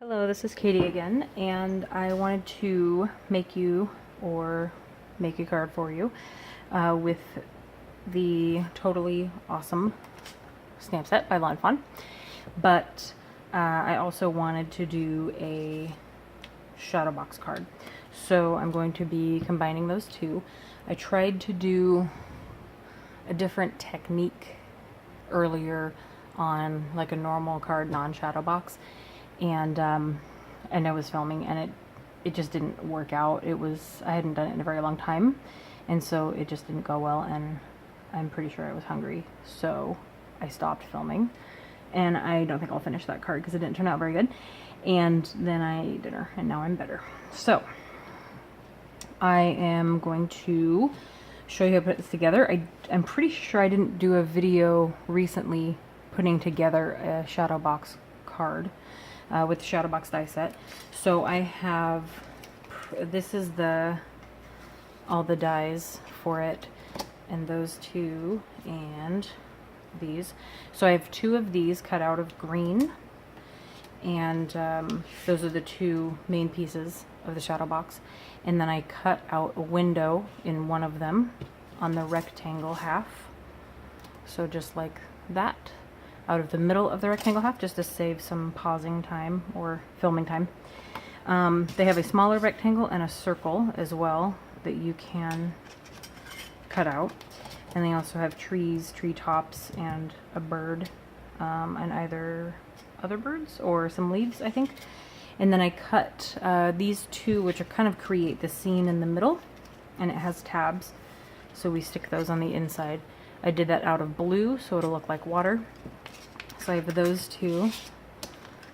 Hello, this is Katie again, and I wanted to make a card for you with the Totally Awesome stamp set by Fawn. But I also wanted to do a shadow box card. So I'm going to be combining those two. I tried to do a different technique earlier on like a normal card, non-shadow box. And I was filming, and it just didn't work out. I hadn't done it in a very long time, and so it just didn't go well, and I'm pretty sure I was hungry, so I stopped filming. And I don't think I'll finish that card because it didn't turn out very good. And then I ate dinner, and now I'm better. So I am going to show you how to put this together. I'm pretty sure I didn't do a video recently putting together a shadow box card with the shadow box die set. So I have, this is all the dies for it, and those two, and these. So I have two of these cut out of green, and those are the two main pieces of the shadow box. And then I cut out a window in one of them on the rectangle half, so just like that, out of the middle of the rectangle half, just to save some pausing time or filming time. They have a smaller rectangle and a circle as well that you can cut out. And they also have trees, tree tops, and a bird, and either other birds or some leaves, I think. And then I cut these two, which are kind of create the scene in the middle, and it has tabs, so we stick those on the inside. I did that out of blue, so it'll look like water. So I have those two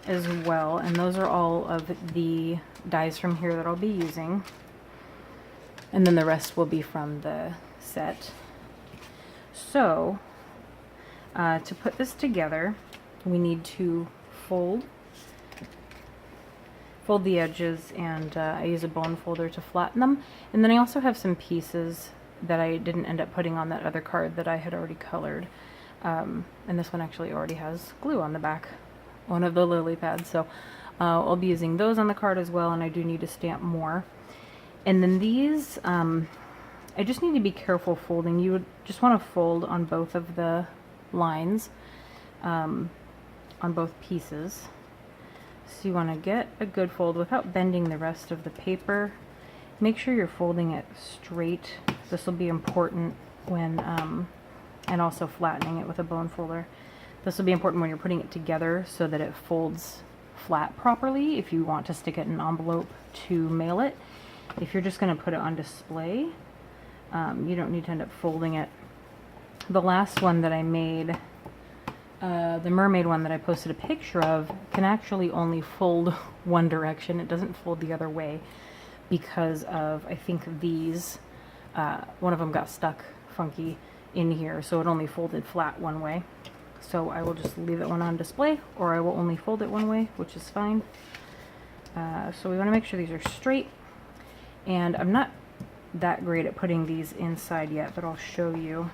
as well, and those are all of the dies from here that I'll be using. And then the rest will be from the set. So, to put this together, we need to fold the edges, and I use a bone folder to flatten them. And then I also have some pieces that I didn't end up putting on that other card that I had already colored. And this one actually already has glue on the back, one of the lily pads, so I'll be using those on the card as well, and I do need to stamp more. And then these, I just need to be careful folding. You would just want to fold on both of the lines, on both pieces. So you want to get a good fold without bending the rest of the paper. Make sure you're folding it straight. This will be important when, and also flattening it with a bone folder. This will be important when you're putting it together so that it folds flat properly if you want to stick it in an envelope to mail it. If you're just going to put it on display, you don't need to end up folding it. The last one that I made, the mermaid one that I posted a picture of, can actually only fold one direction. It doesn't fold the other way because of, I think these, one of them got stuck funky in here, so it only folded flat one way. So I will just leave that one on display, or I will only fold it one way, which is fine. So we want to make sure these are straight, and I'm not that great at putting these inside yet, but I'll show you.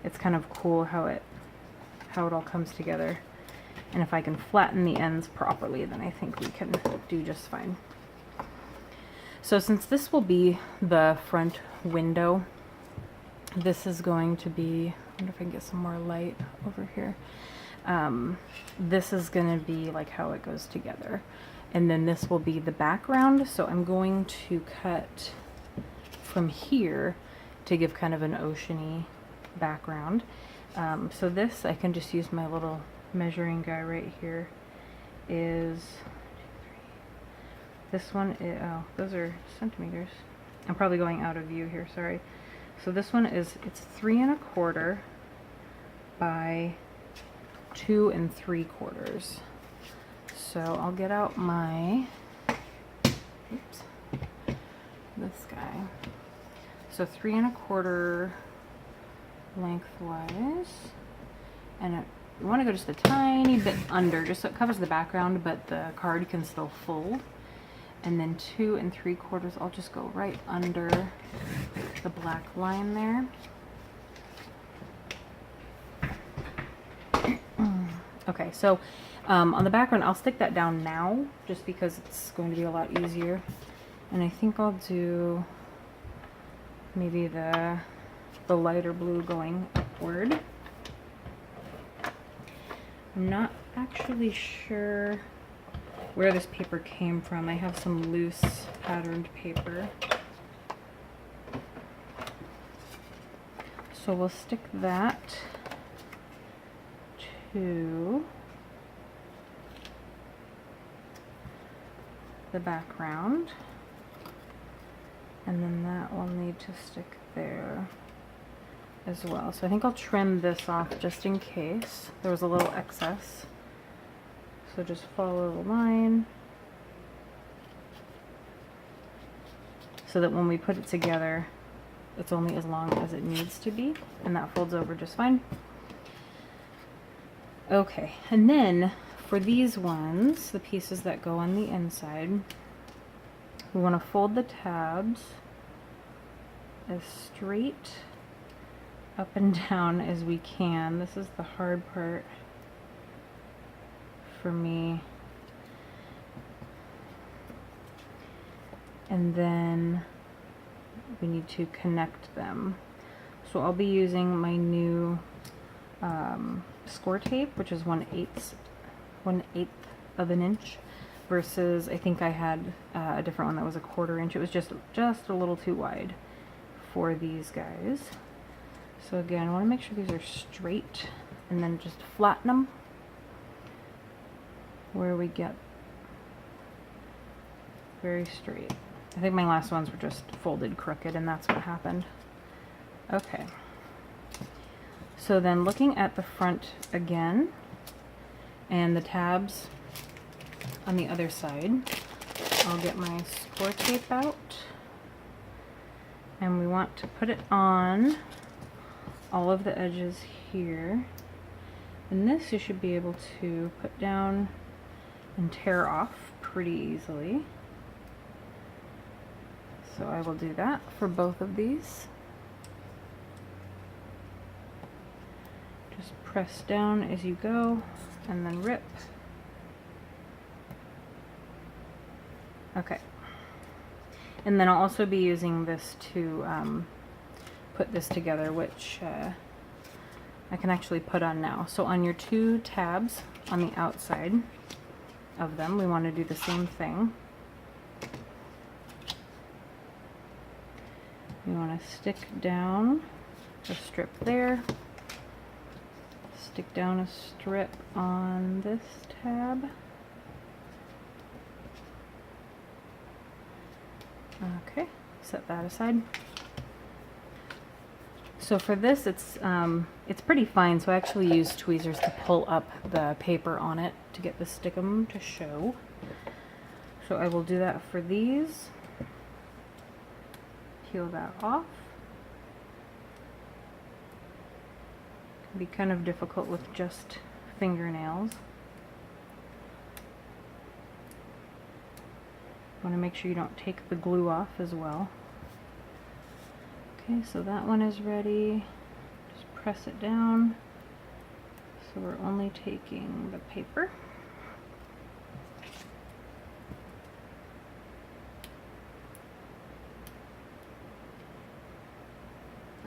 It's kind of cool how it all comes together, and if I can flatten the ends properly, then I think we can do just fine. So since this will be the front window, this is going to be, I wonder if I can get some more light over here. This is going to be like how it goes together. And then this will be the background. So I'm going to cut from here to give kind of an oceany background. So this, I can just use my little measuring guy right here. This one, oh, those are centimeters. I'm probably going out of view here, sorry. So this one is, it's 3 1/4 by 2 3/4. So I'll get out my, oops, this guy. So 3 1/4 lengthwise, and you want to go just a tiny bit under, just so it covers the background, but the card can still fold. And then 2 3/4, I'll just go right under the black line there. Okay, so On the background, I'll stick that down now just because it's going to be a lot easier. And I think I'll do maybe the lighter blue going upward. I'm not actually sure where this paper came from. I have some loose patterned paper. So we'll stick that to the background, and then that will need to stick there as well. So I think I'll trim this off just in case there was a little excess. So just follow the line so that when we put it together, it's only as long as it needs to be, and that folds over just fine. Okay, and then for these ones, the pieces that go on the inside, we want to fold the tabs as straight up and down as we can. This is the hard part for me. And then we need to connect them. So I'll be using my new score tape, which is 1/8 of an inch, versus I think I had a different one that was 1/4 inch. It was just a little too wide for these guys. So again, I want to make sure these are straight, and then just flatten them where we get very straight. I think my last ones were just folded crooked, and that's what happened. Okay. So then looking at the front again, and the tabs on the other side, I'll get my score tape out, and we want to put it on all of the edges here. And this you should be able to put down and tear off pretty easily. So I will do that for both of these. Just press down as you go and then rip. Okay. And then I'll also be using this to put this together, which I can actually put on now. So on your 2 tabs on the outside of them, we want to do the same thing. You want to stick down a strip there, stick down a strip on this tab. Okay, set that aside. So for this, it's pretty fine, so I actually use tweezers to pull up the paper on it to get the stickum to show. So I will do that for these. Peel that off. It can be kind of difficult with just fingernails. Want to make sure you don't take the glue off as well. Okay, so that one is ready. Just press it down. So we're only taking the paper.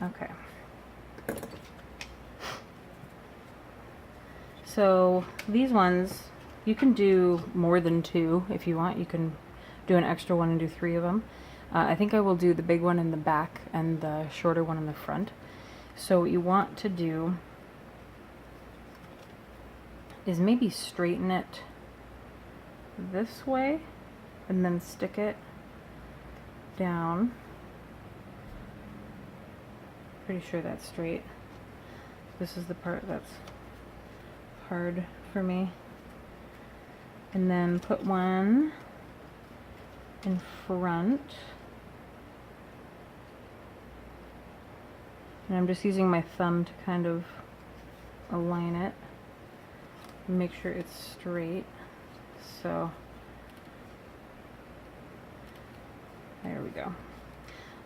Okay. So these ones, you can do more than 2 if you want. You can do an extra one and do 3 of them. I think I will do the big one in the back and the shorter one in the front. So what you want to do is maybe straighten it this way and then stick it down. Pretty sure that's straight. This is the part that's hard for me. And then put one in front. And I'm just using my thumb to kind of align it and make sure it's straight. So there we go.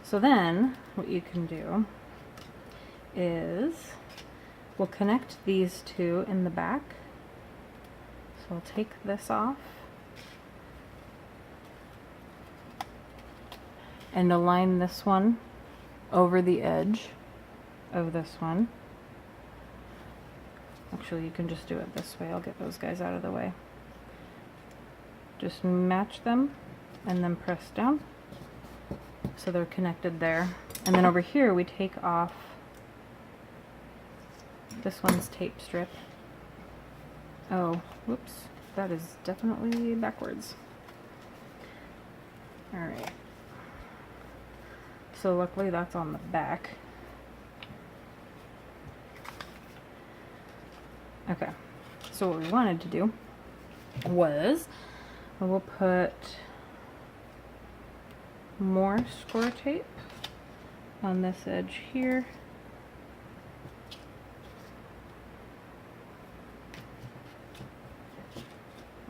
So then what you can do is we'll connect these 2 in the back. So I'll take this off and align this one over the edge of this one. Actually, you can just do it this way. I'll get those guys out of the way. Just match them and then press down so they're connected there. And then over here we take off this one's tape strip. Oh, whoops, that is definitely backwards. Alright. So luckily that's on the back. Okay, so what we wanted to do was we'll put more score tape on this edge here.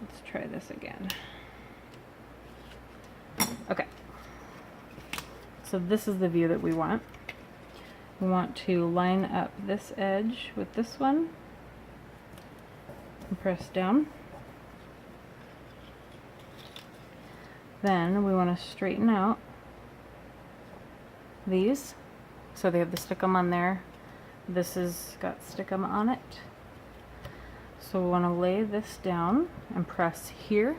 Let's try this again. Okay, so this is the view that we want. We want to line up this edge with this one and press down. Then we want to straighten out these so they have the stickum on there. This has got stickum on it. So we want to lay this down and press here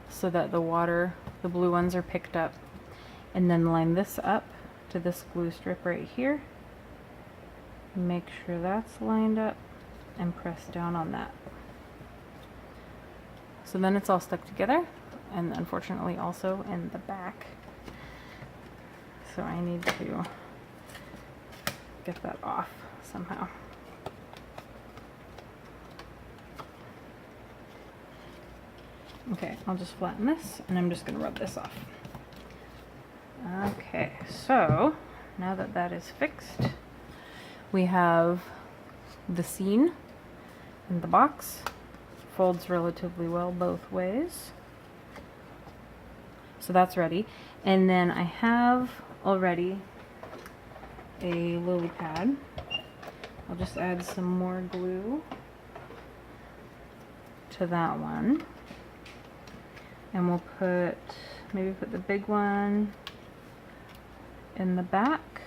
so that the water, the blue ones, are picked up, and then line this up to this glue strip right here. Make sure that's lined up and press down on that. So then it's all stuck together, and unfortunately also in the back. So I need to get that off somehow. Okay, I'll just flatten this and I'm just going to rub this off. Okay, so now that that is fixed, we have the scene in the box. Folds relatively well both ways. So that's ready. And then I have already a lily pad. I'll just add some more glue to that one. And we'll maybe put the big one in the back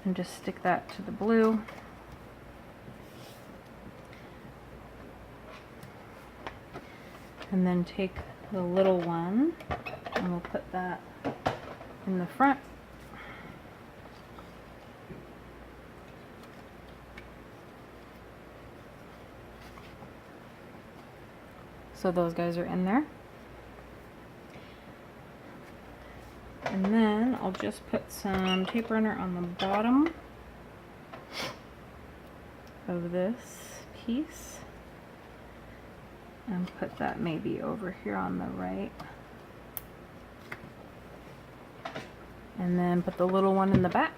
and just stick that to the blue. And then take the little one and we'll put that in the front. So those guys are in there. And then I'll just put some tape runner on the bottom of this piece. And put that maybe over here on the right. And then put the little one in the back.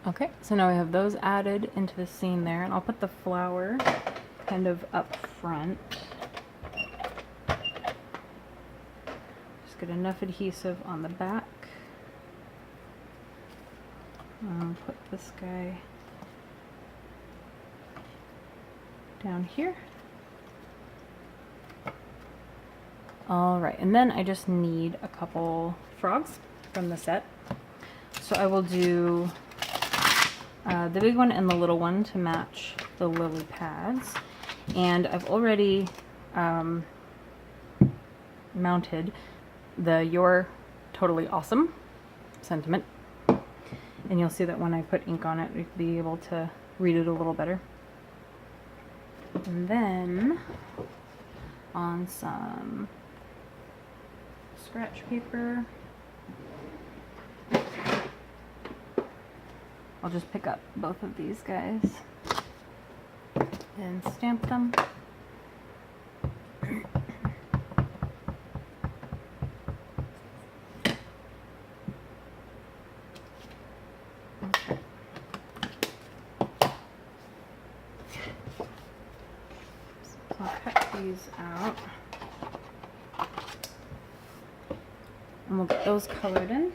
Okay, so now we have those added into the scene there, and I'll put the flower kind of up front. Get enough adhesive on the back. Put this guy down here. Alright, and then I just need a couple frogs from the set. So I will do the big one and the little one to match the lily pads. And I've already mounted the "You're Totally Awesome" sentiment, and you'll see that when I put ink on it, you'll be able to read it a little better. And then on some scratch paper, I'll just pick up both of these guys and stamp them. I'll cut these out. And we'll get those colored in.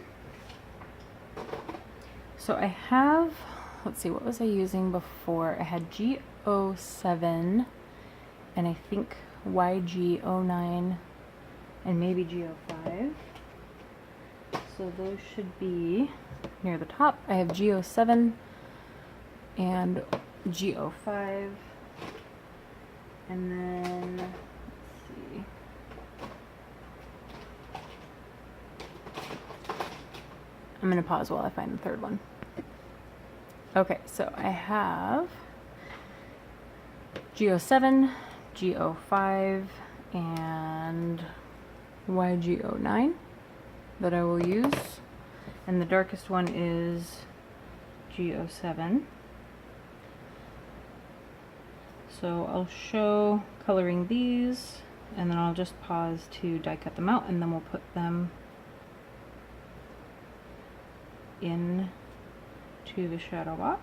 So I have, let's see, what was I using before? I had G07 and I think YG09 and maybe G05. So those should be near the top. I have G07 and G05. And then, let's see. I'm going to pause while I find the third one. Okay, so I have G07, G05, and YG09 that I will use. And the darkest one is G07. So I'll show coloring these, and then I'll just pause to die cut them out, and then we'll put them in to the shadow box.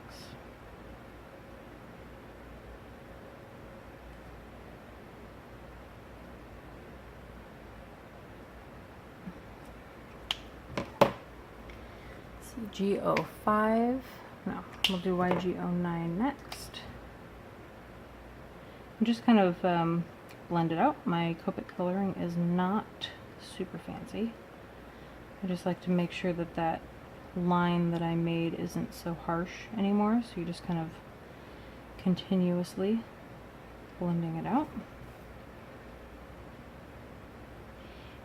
G05. No, we'll do YG09 next. And just kind of blend it out. My Copic coloring is not super fancy. I just like to make sure that that line that I made isn't so harsh anymore, so you just kind of continuously blending it out.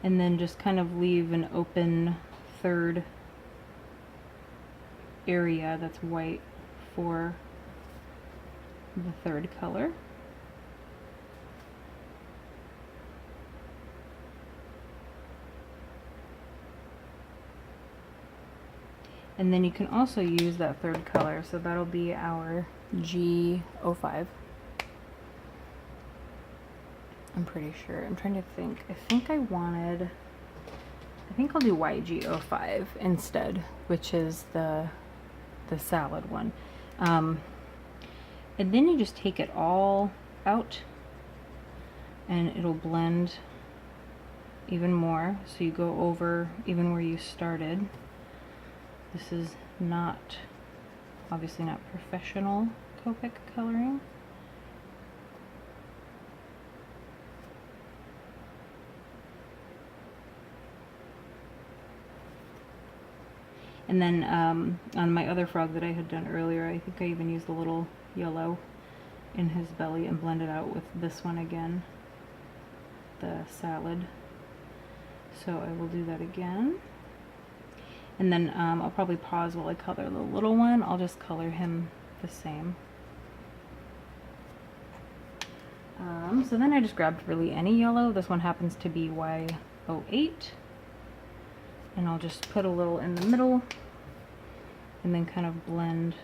And then just kind of leave an open third area that's white for the third color. And then you can also use that third color, so that'll be our G05. I'm pretty sure. I'm trying to think. I think I'll do YG05 instead, which is the salad one. And then you just take it all out and it'll blend even more. So you go over even where you started. This is not, obviously not professional Copic coloring. And then on my other frog that I had done earlier, I think I even used a little yellow in his belly and blended out with this one again, the salad. So I will do that again. And then I'll probably pause while I color the little one. I'll just color him the same. So then I just grabbed really any yellow. This one happens to be Y08. And I'll just put a little in the middle and then kind of blend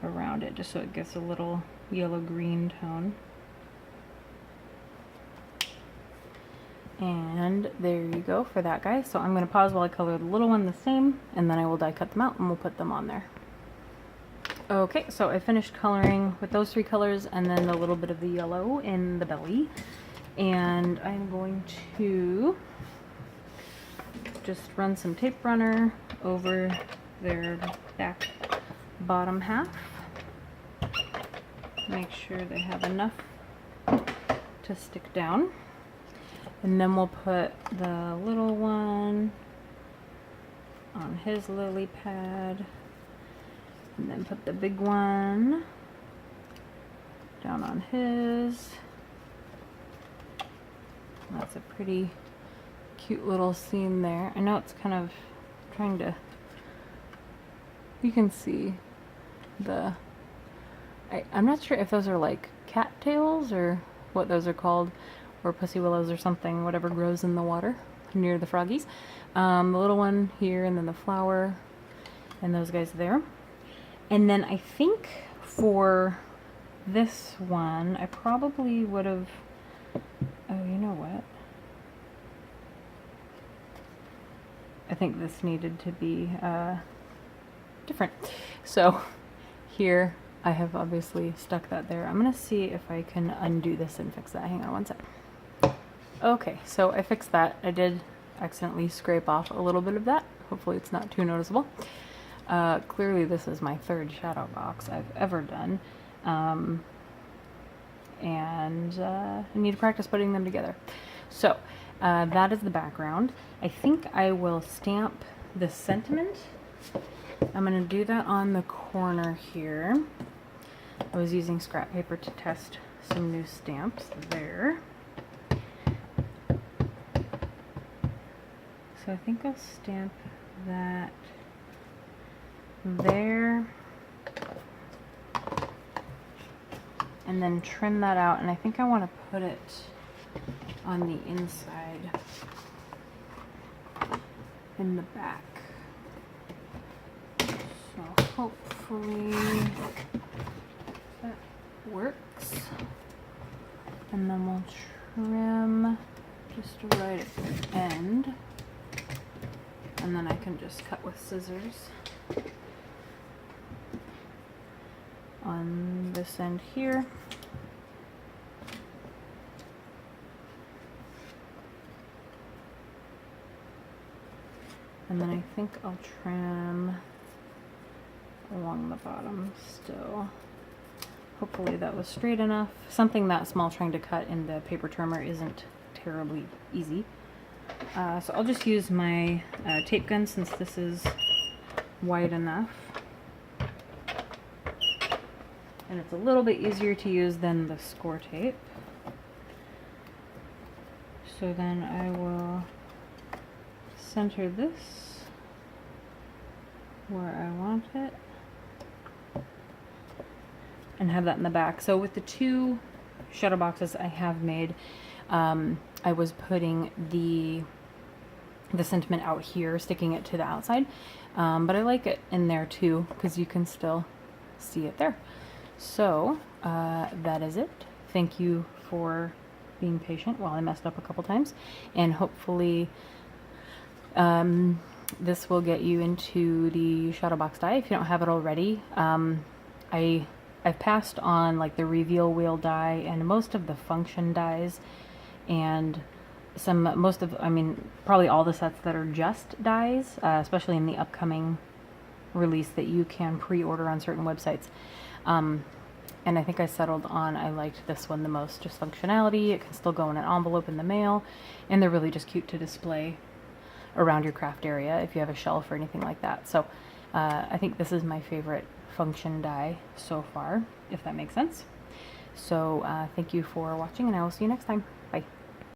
around it just so it gets a little yellow-green tone. And there you go for that guy. So I'm going to pause while I color the little one the same, and then I will die cut them out and we'll put them on there. Okay, so I finished coloring with those three colors and then a little bit of the yellow in the belly. And I'm going to just run some tape runner over their back bottom half. Make sure they have enough to stick down. And then we'll put the little one on his lily pad. And then put the big one down on his. That's a pretty cute little scene there. I know it's kind of trying to, you can see the, I'm not sure if those are like cattails or what those are called, or pussy willows or something, whatever grows in the water near the froggies. The little one here, and then the flower, and those guys there. And then I think for this one, I probably would have, oh, you know what? I think this needed to be different. So here I have obviously stuck that there. I'm gonna see if I can undo this and fix that. Hang on one sec. Okay, so I fixed that. I did accidentally scrape off a little bit of that. Hopefully it's not too noticeable. Clearly this is my third shadow box I've ever done. And I need to practice putting them together. So that is the background. I think I will stamp the sentiment. I'm going to do that on the corner here. I was using scrap paper to test some new stamps there. So I think I'll stamp that there. And then trim that out, and I think I want to put it on the inside in the back. So hopefully that works. And then we'll trim just right at the end. And then I can just cut with scissors on this end here. And then I think I'll trim along the bottom still. Hopefully that was straight enough. Something that small trying to cut in the paper trimmer isn't terribly easy. So I'll just use my tape gun since this is wide enough. And it's a little bit easier to use than the score tape. So then I will center this where I want it and have that in the back. So with the two shadow boxes I have made, I was putting the sentiment out here, sticking it to the outside, but I like it in there too because you can still see it there. So that is it. Thank you for being patient while I messed up a couple times, and hopefully this will get you into the shadow box die if you don't have it already. I've passed on like the reveal wheel die and most of the function dies, and probably all the sets that are just dies, especially in the upcoming release that you can pre-order on certain websites. And I think I settled on I liked this one the most, just functionality. It can still go in an envelope in the mail, and they're really just cute to display around your craft area if you have a shelf or anything like that. So I think this is my favorite function die so far, if that makes sense. So thank you for watching, and I will see you next time.